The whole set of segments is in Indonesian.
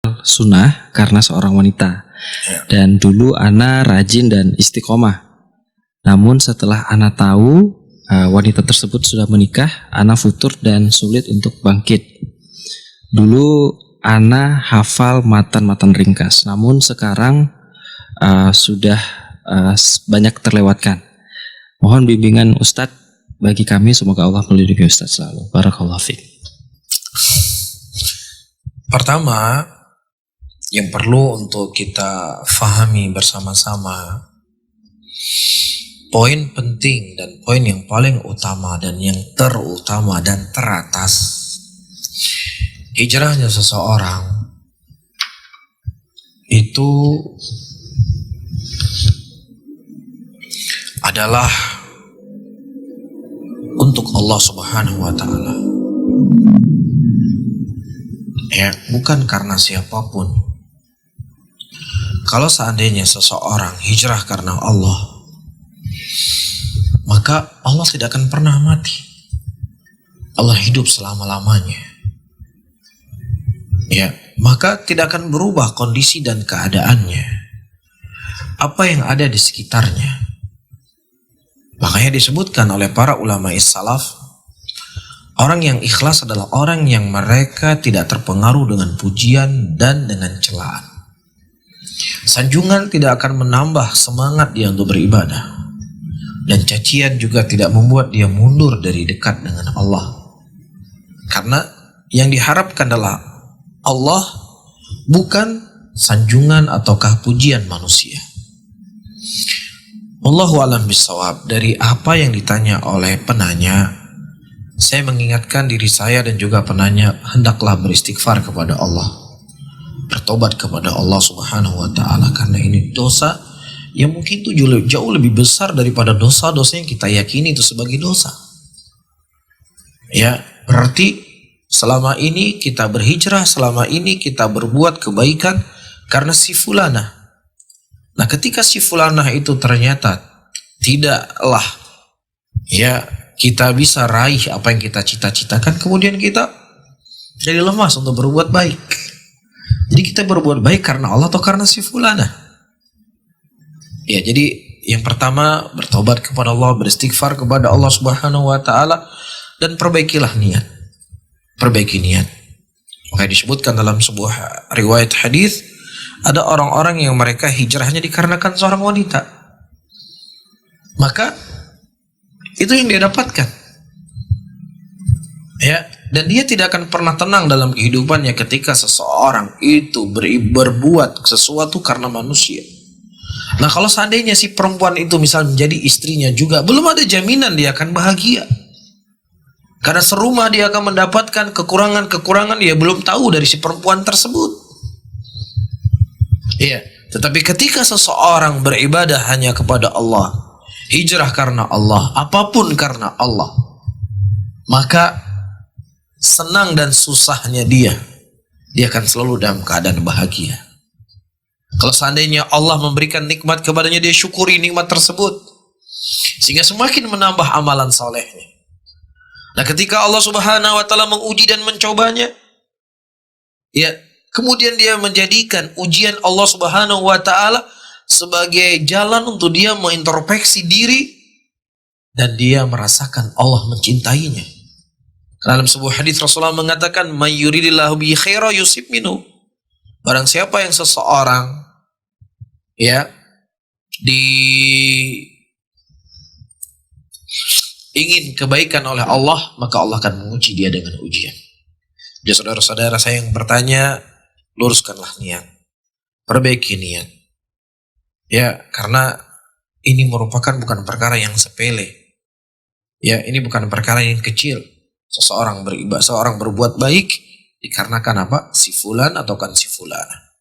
sunnah karena seorang wanita. Dan dulu ana rajin dan istiqomah. Namun setelah ana tahu wanita tersebut sudah menikah, ana futur dan sulit untuk bangkit. Dulu ana hafal matan-matan ringkas, namun sekarang sudah banyak terlewatkan. Mohon bimbingan Ustadz bagi kami, semoga Allah melindungi Ustadz selalu. Barakallahu fiik. Pertama, yang perlu untuk kita fahami bersama-sama, poin penting dan poin yang paling utama dan yang terutama dan teratas, hijrahnya seseorang itu adalah untuk Allah Subhanahu wa Ta'ala. Ya, bukan karena siapapun. Kalau seandainya seseorang hijrah karena Allah, maka Allah tidak akan pernah mati. Allah hidup selama-lamanya. Ya, maka tidak akan berubah kondisi dan keadaannya. Apa yang ada di sekitarnya. Makanya disebutkan oleh para ulama salaf, orang yang ikhlas adalah orang yang mereka tidak terpengaruh dengan pujian dan dengan celaan. Sanjungan tidak akan menambah semangat dia untuk beribadah. Dan cacian juga tidak membuat dia mundur dari dekat dengan Allah. Karena yang diharapkan adalah Allah, bukan sanjungan ataukah pujian manusia. Wallahu a'lam bishawab. Dari apa yang ditanya oleh penanya, saya mengingatkan diri saya dan juga penanya, hendaklah beristighfar kepada Allah, bertobat kepada Allah Subhanahu wa Ta'ala, karena ini dosa yang mungkin itu jauh lebih besar daripada dosa-dosa yang kita yakini itu sebagai dosa. Ya, berarti selama ini kita berhijrah, selama ini kita berbuat kebaikan karena si fulanah. Nah, ketika si fulanah itu ternyata tidaklah ya kita bisa raih apa yang kita cita-citakan, kemudian kita jadi lemas untuk berbuat baik. Jadi kita berbuat baik karena Allah atau karena si fulanah? Ya, jadi yang pertama bertobat kepada Allah, beristighfar kepada Allah Subhanahu wa Ta'ala, dan perbaikilah niat. Perbaiki niat. Maka disebutkan dalam sebuah riwayat hadis, ada orang-orang yang mereka hijrahnya dikarenakan seorang wanita. Maka itu yang dia dapatkan. Ya, dan dia tidak akan pernah tenang dalam kehidupannya ketika seseorang itu berbuat sesuatu karena manusia. Nah, kalau seandainya si perempuan itu misal menjadi istrinya juga, belum ada jaminan dia akan bahagia. Karena serumah dia akan mendapatkan kekurangan-kekurangan dia belum tahu dari si perempuan tersebut. Iya, tetapi ketika seseorang beribadah hanya kepada Allah, hijrah karena Allah, apapun karena Allah, maka senang dan susahnya dia akan selalu dalam keadaan bahagia. Kalau seandainya Allah memberikan nikmat kepadanya, dia syukuri nikmat tersebut, sehingga semakin menambah amalan solehnya. Nah, ketika Allah Subhanahu wa Ta'ala menguji dan mencobanya, ya, kemudian dia menjadikan ujian Allah Subhanahu wa Ta'ala sebagai jalan untuk dia mengintrospeksi diri dan dia merasakan Allah mencintainya. Dalam sebuah hadis Rasulullah mengatakan, "May yuridillahu bihi khaira yusib minhu." Barang siapa yang seseorang ya ingin kebaikan oleh Allah, maka Allah akan menguji dia dengan ujian. Jadi saudara-saudara saya yang bertanya, luruskanlah niat, perbaiki niat. Ya, karena ini merupakan bukan perkara yang sepele. Ya, ini bukan perkara yang kecil. Seseorang beribadah, seorang berbuat baik dikarenakan apa? Si fulan atau kan si fulana.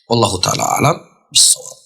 Wallahu ta'ala alam bisawab.